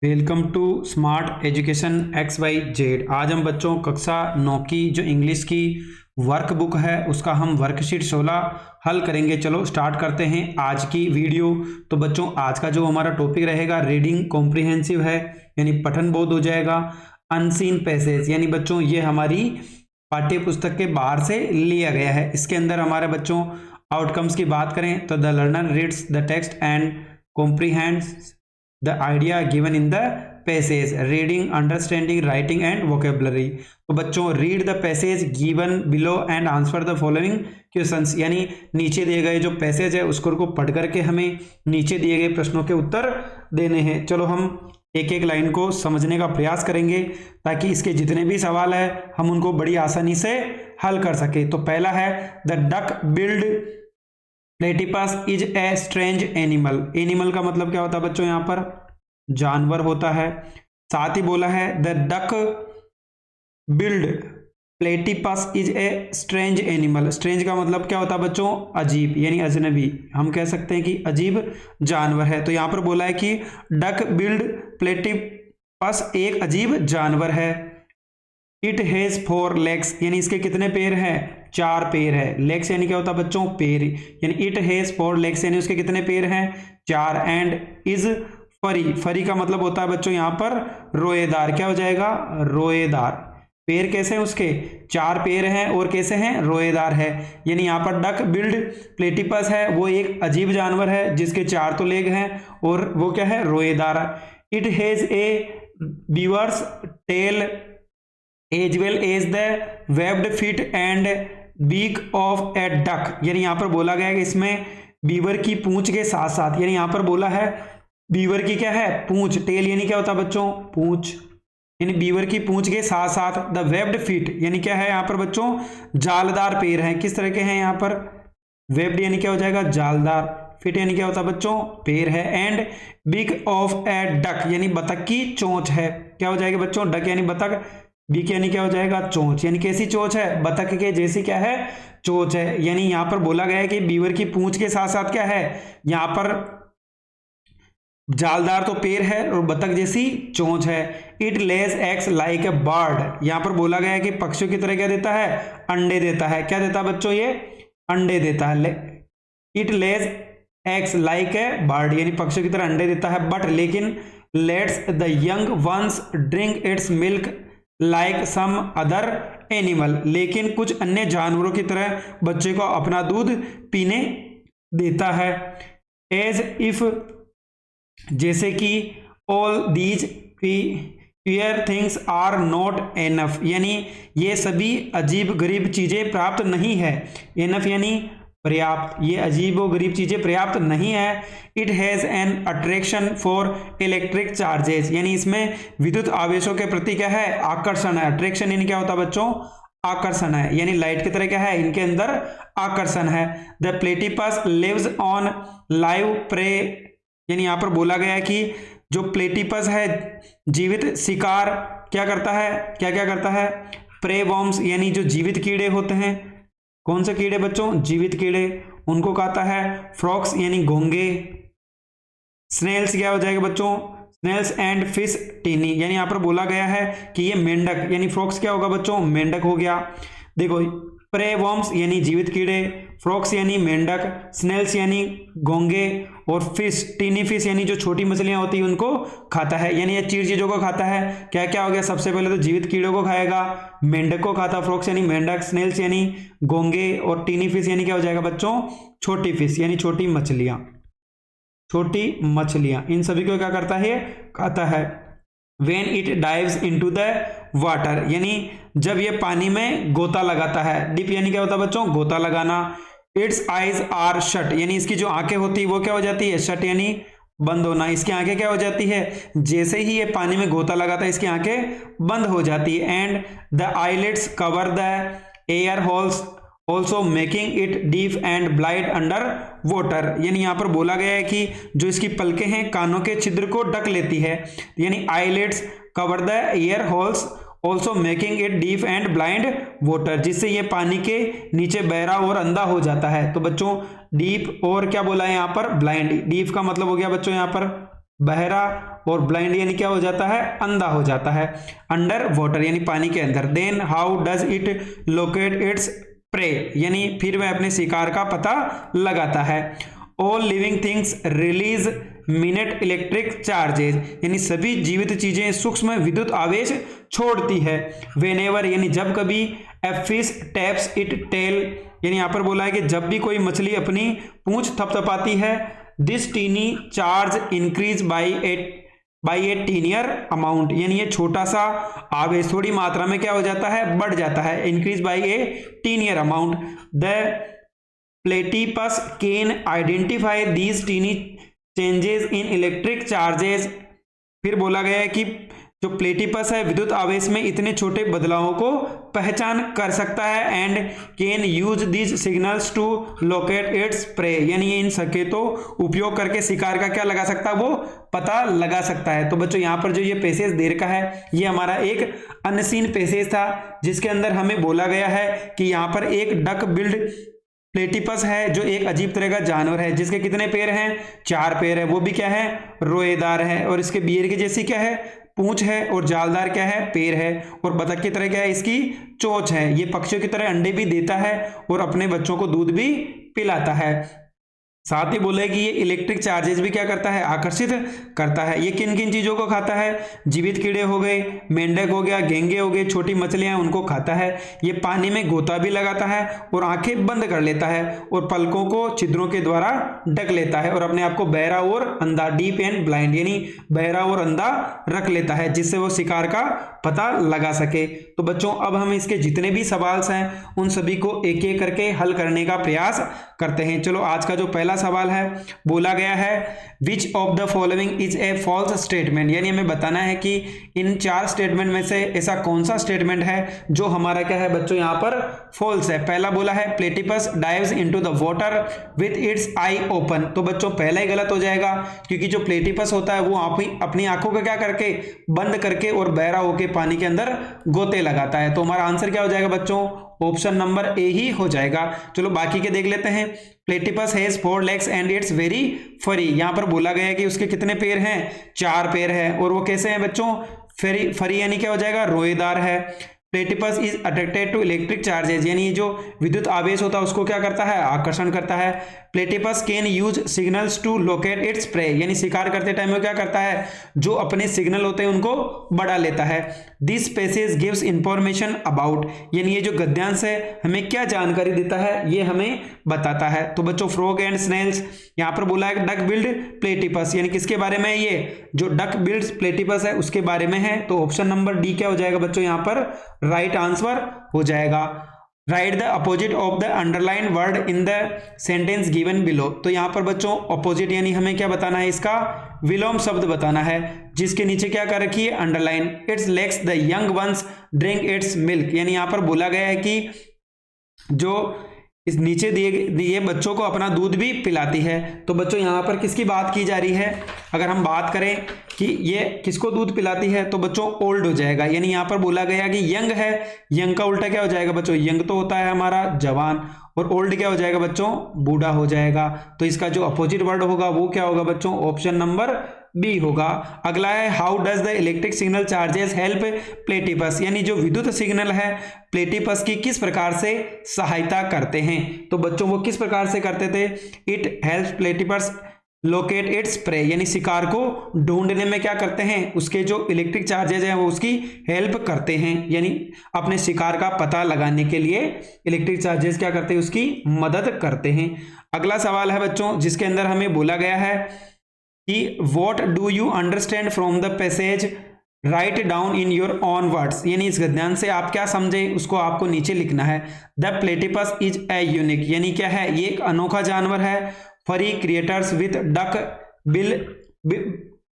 Welcome to smart education X Y Z. आज हम बच्चों कक्षा 9 की जो इंग्लिश की वर्क बुक है उसका हम वर्कशीट 16 हल करेंगे। चलो स्टार्ट करते हैं आज की वीडियो। तो बच्चों आज का जो हमारा टॉपिक रहेगा रीडिंग कॉम्प्रिहेंसिव है, यानी पठन बोध हो जाएगा। अनसीन पैसेज यानी बच्चों ये हमारी पाठ्य पुस्तक के बाहर से लिया गया है। इसके अंदर हमारे बच्चों आउटकम्स की बात करें तो the learner reads the text and comprehends the idea given in the passage, reading, understanding, writing and vocabulary। तो बच्चों read the passage given below and answer the following questions, यानी नीचे दिए गए जो पैसेज है उसको पढ़ करके हमें नीचे दिए गए प्रश्नों के उत्तर देने हैं। चलो हम एक एक लाइन को समझने का प्रयास करेंगे ताकि इसके जितने भी सवाल है हम उनको बड़ी आसानी से हल कर सके। तो पहला है the duck billed platypus is a strange animal. Animal का मतलब क्या होता है बच्चों, यहां पर जानवर होता है। साथ ही बोला है the duck billed platypus is a strange animal. Strange का मतलब क्या होता है बच्चों, अजीब यानी अजनबी। हम कह सकते हैं कि अजीब जानवर है। तो यहां पर बोला है कि डक बिल्ड प्लेटिपस एक अजीब जानवर है। इट हैज 4 लेग्स यानी इसके कितने पैर हैं, 4 पैर है। लेग्स यानी क्या होता है बच्चों, पैर, यानी इट हैज 4 लेग्स यानी उसके कितने पैर हैं, 4। एंड इज फरी, फरी का मतलब होता है बच्चों यहाँ पर रोएदार। क्या हो जाएगा, रोएदार। पैर कैसे हैं उसके, 4 पैर हैं और कैसे हैं, रोएदार है। यानी यहाँ पर डक बिल्ड प्लेटिपस है वो एक अजीब जानवर है जिसके 4 तो लेग हैं और वो क्या है, रोएदार। It has a beaver's tail as well as the webbed feet and beak of a duck. यानी यहां पर बोला गया है कि इसमें बीवर की पूंछ के साथ साथ, यानी यहां पर बोला है बीवर की क्या है, पूंछ। टेल यानी क्या होता है बच्चों, पूंछ, यानी बीवर की पूंछ के साथ साथ द वेब्ड फीट यानी क्या है, यहां पर बच्चों जालदार पैर हैं। किस तरह के हैं यहां पर, वेब्ड यानी क्या हो जाएगा, जालदार, फिट यानी क्या होता है बच्चों, पैर है। And beak of a duck यानी बतख की चोंच है। क्या हो जाएगा बच्चों, डक यानी बतख, बीक यानी क्या हो जाएगा, चोंच। यानी कैसी चोंच है, बतख के जैसी क्या है, चोंच है। यानी यहां पर बोला गया है कि बीवर की पूंछ के साथ साथ क्या है, यहां पर जालदार तो पैर है और बतख जैसी चोंच है। It lays eggs like a bird. यहां पर बोला गया है कि पक्षियों की तरह क्या देता है, अंडे देता है। क्या देता है बच्चों, ये अंडे देता है। It lays eggs like a bird यानी पक्षियों की तरह अंडे देता है। बट लेकिन let's the young ones drink its milk like some other animal. लेकिन कुछ अन्य जानवरों की तरह बच्चे को अपना दूध पीने देता है। एज इफ, जैसे कि all these queer things are not enough, यानी ये सभी अजीब गरीब चीजें प्राप्त नहीं है। एनफ यानी पर्याप्त, ये अजीब और गरीब चीजें पर्याप्त नहीं है। It has an attraction for electric charges, यानी इसमें विद्युत आवेशों के प्रति क्या है, आकर्षण है। अट्रैक्शन यानी क्या होता है बच्चों, आकर्षण है। यानी लाइट की तरह क्या है, इनके अंदर आकर्षण है। The platypus lives on live prey, यानी यहां पर बोला गया है कि जो प्लेटिपस है जीवित शिकार क्या करता है, क्या क्या करता है, प्रे वॉर्म्स यानी जो जीवित कीड़े होते हैं। कौन से कीड़े बच्चों, जीवित कीड़े, उनको खाता है। फ्रॉक्स यानी घोंगे। स्नेल्स क्या हो जाएगा बच्चों, स्नेल्स एंड फिश टीनी, यानी यहां पर बोला गया है कि ये मेंढक, यानी फ्रॉक्स क्या होगा बच्चों, मेंढक हो गया। देखो प्रे वॉर्म्स यानी जीवित कीड़े, फ्रॉक्स यानी मेंढक, स्नेल्स यानी घोंगे और फिश, टीनी फिश यानी जो छोटी मछलियां होती है उनको खाता है। यानी ये 4 चीजों को खाता है। क्या क्या हो गया, सबसे पहले तो जीवित कीड़ों को खाएगा, मेंढक को खाता, फ्रॉक्स यानी मेंढक, स्नेल्स यानी घोंगे और टीनी फिश यानी क्या हो जाएगा बच्चों, छोटी फिश यानी छोटी मछलियां, छोटी मछलियां। इन सभी को क्या करता है, खाता है। When it dives into the water, यानी जब ये पानी में गोता लगाता है। डिप यानी क्या होता है बच्चों, गोता लगाना। Its eyes are shut, यानी इसकी जो आंखें होती है वो क्या हो जाती है, शट यानी बंद होना। इसकी आंखें क्या हो जाती है, जैसे ही ये पानी में गोता लगाता है इसकी आंखें बंद हो जाती है। And the eyelids cover the air holes also making it deep and blight under water, यानी यहां पर बोला गया है कि जो इसकी पलकें हैं कानों के छिद्र को ढक लेती है। यानी eyelids cover the year holes also making it deep and blind water, जिससे ये पानी के नीचे बहरा और अंधा हो जाता है। तो बच्चों डीप और क्या बोला है यहाँ पर, ब्लाइंड। डीप का मतलब हो गया बच्चों यहाँ पर बहरा, और ब्लाइंड यानी क्या हो जाता है, अंधा हो जाता है। अंडर वाटर यानी पानी के अंदर। Then how does it locate its prey, यानी फिर वह अपने शिकार का पता लगाता है। All living things release minute electric charges, यानी सभी जीवित चीजें सूक्ष्म विद्युत आवेश छोड़ती है। वेनेवर यानी जब कभी, a fish taps it tail, यानी यहां पर बोला है कि जब भी कोई मछली अपनी पूंछ थपथपाती है। This tiny charge increase by a tinier amount, यानी ये छोटा सा आवेश थोड़ी मात्रा में क्या हो जाता है, बढ़ जाता है। Increase by a tinier amount. The platypus can identify these tiny changes in electric charges. फिर बोला गया है कि जो प्लेटिपस है विद्युत आवेश में इतने छोटे बदलावों को पहचान कर सकता है। And can use these signals to locate its prey, यानी इन संकेतों उपयोग करके शिकार का क्या लगा सकता है, वो पता लगा सकता है। तो बच्चों यहाँ पर जो ये पैसेज दे रखा है, ये हमारा एक अनसीन पैसेज था, जिसके अंदर हमें बोला गया है कि यहाँ पर एक डक बिल्ड प्लेटिपस है, जो एक अजीब तरह का जानवर है, जिसके कितने पैर हैं, 4 पैर है, वो भी क्या है, रोएदार है, और इसके बियर की जैसी क्या है, पूंछ है, और जालदार क्या है, पैर है, और बतख की तरह क्या है, इसकी चोंच है। ये पक्षियों की तरह अंडे भी देता है और अपने बच्चों को दूध भी पिलाता है। साथ ही बोले कि ये इलेक्ट्रिक चार्जेस भी क्या करता है, आकर्षित करता है। ये किन किन चीजों को खाता है, जीवित कीड़े हो गए, मेंढक हो गया, घेंगे हो गए, छोटी मछलियां, उनको खाता है। ये पानी में गोता भी लगाता है और आंखें बंद कर लेता है और पलकों को छिद्रों के द्वारा ढक लेता है और अपने आप को बहरा और अंधा, डीप एंड ब्लाइंड, यानी बहरा और अंधा रख लेता है, जिससे वो शिकार का पता लगा सके। तो बच्चों अब हम इसके जितने भी सवाल हैं उन सभी को एक एक करके हल करने का प्रयास करते हैं। चलो आज का जो पहला सवाल है, बोला गया है which of the following is a false statement, यानी हमें बताना है कि इन 4 स्टेटमेंट में से ऐसा कौन सा स्टेटमेंट है जो हमारा क्या है बच्चों यहाँ पर फॉल्स है। पहला बोला है platypus dives into the water with it's I open, तो बच्चों पहला ही गलत हो जाएगा, क्योंकि जो प्लेटिपस होता है वो अपनी आंखों को क्या करके, बंद करके और बहरा होकर पानी के अंदर गोते लगाता है। तो हमारा आंसर क्या हो जाएगा बच्चों, ऑप्शन नंबर ए ही हो जाएगा। चलो बाकी के देख लेते हैं। Platypus has 4 legs and it's very फरी, यहां पर बोला गया है कि उसके कितने पैर हैं, 4 पैर है, और वो कैसे हैं बच्चों, फरी, फरी यानी क्या हो जाएगा, रोएदार है। Platypus is attracted to electric charges, यानी जो विद्युत आवेश होता है उसको क्या करता है, आकर्षण करता है। Platypus can use signals to locate its prey, यानी शिकार करते टाइम में क्या करता है, जो अपने सिग्नल होते हैं उनको बढ़ा लेता है। This passage gives information about, यानी ये जो गद्यांश है हमें क्या जानकारी देता है, ये हमें बताता है। तो बच्चों फ्रॉग एंड स्नेल्स, यहां पर बोला है डक बिल्ड प्लेटिपस, यानी किसके बारे में, ये जो डक बिल्ड प्लेटिपस है उसके बारे में है। तो ऑप्शन नंबर डी क्या हो जाएगा बच्चों, यहां पर राइट आंसर हो जाएगा। Right the opposite of the underline word in the sentence given below, तो यहां पर बच्चों अपोजिट यानी हमें क्या बताना है, इसका विलोम शब्द बताना है, जिसके नीचे क्या कर रखी है, underline. It's legs the young ones drink its milk, यानी यहां पर बोला गया है कि जो इस नीचे दिए बच्चों को अपना दूध भी पिलाती है। तो बच्चों यहाँ पर किसकी बात की जा रही है, अगर हम बात करें कि ये किसको दूध पिलाती है, तो बच्चों ओल्ड हो जाएगा, यानी यहाँ पर बोला गया कि यंग है, यंग का उल्टा क्या हो जाएगा बच्चों, यंग तो होता है हमारा जवान, और ओल्ड क्या हो जाएगा बच्चों, बूढ़ा हो जाएगा। तो इसका जो अपोजिट वर्ड होगा वो क्या होगा बच्चों, ऑप्शन नंबर बी होगा। अगला है how does the electric signal charges help platypus, यानी जो विद्युत सिग्नल है प्लेटिपस की किस प्रकार से सहायता करते हैं। तो बच्चों वो किस प्रकार से करते थे, it helps platypus locate its prey, यानी शिकार को ढूंढने में क्या करते हैं, उसके जो इलेक्ट्रिक चार्जेज हैं वो उसकी हेल्प करते हैं, यानी अपने शिकार का पता लगाने के लिए इलेक्ट्रिक चार्जेस क्या करते हैं, उसकी मदद करते हैं। अगला सवाल है बच्चों जिसके अंदर हमें बोला गया है कि what do you understand from the passage, write down in your own words, यानी इस गद्यांश से आप क्या समझे उसको आपको नीचे लिखना है। The platypus is a unique, यानी क्या है, ये एक अनोखा जानवर है। फरी creators with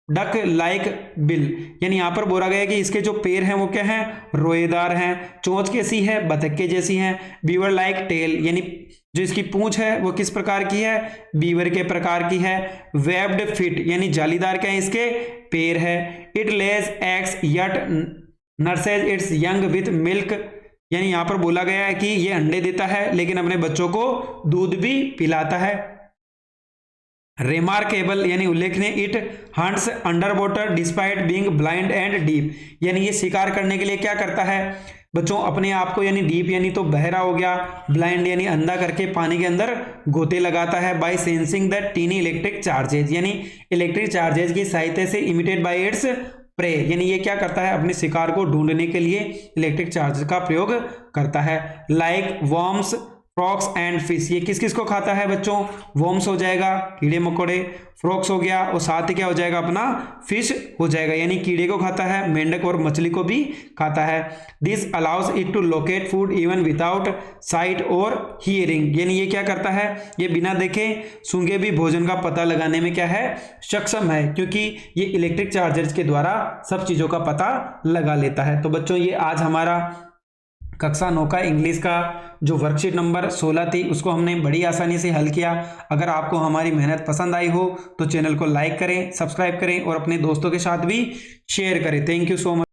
duck like bill, यानी यहां पर बोला गया है कि इसके जो पैर हैं वो क्या हैं, रोएदार हैं। चोंच कैसी है, बतख के जैसी है। बीवर लाइक टेल, यानी जो इसकी पूंछ है वो किस प्रकार की है, बीवर के प्रकार की है। वेब्ड फिट, यानी जालीदार क्या है, इसके पैर है। It lays eggs yet nurses it's young with milk, यानी यहां पर बोला गया है कि ये अंडे देता है लेकिन अपने बच्चों को दूध भी पिलाता है। रिमार्केबल यानी उल्लेखनीय, it hunts under water despite being blind and deep, यानी ये शिकार करने के लिए क्या करता है बच्चों, अपने आप को यानी डीप यानी तो बहरा हो गया, ब्लाइंड यानी अंधा करके पानी के अंदर गोते लगाता है, by sensing that tiny electric charges, यानी इलेक्ट्रिक चार्जेज की सहायता से इमिटेड बाय इट्स प्रे, यानी ये क्या करता है अपने शिकार को ढूंढने के लिए इलेक्ट्रिक चार्ज का प्रयोग करता है। Like worms frogs and fish, ये किस किस को खाता है बच्चों, वर्म्स हो जाएगा कीड़े मकोड़े, फ्रॉक्स हो गया और साथ ही क्या हो जाएगा अपना फिश हो जाएगा, यानी कीड़े को खाता है, मेंढक और मछली को भी खाता है। This allows it to locate food even without sight और हियरिंग, यानी ये क्या करता है, ये बिना देखे सूंघे भी भोजन का पता लगाने में क्या है सक्षम है, क्योंकि ये इलेक्ट्रिक चार्जर्स के द्वारा सब चीजों का पता लगा लेता है। तो बच्चों ये आज हमारा कक्षा 9 का इंग्लिश का जो वर्कशीट नंबर 16 थी उसको हमने बड़ी आसानी से हल किया। अगर आपको हमारी मेहनत पसंद आई हो तो चैनल को लाइक करें, सब्सक्राइब करें और अपने दोस्तों के साथ भी शेयर करें। Thank you so much.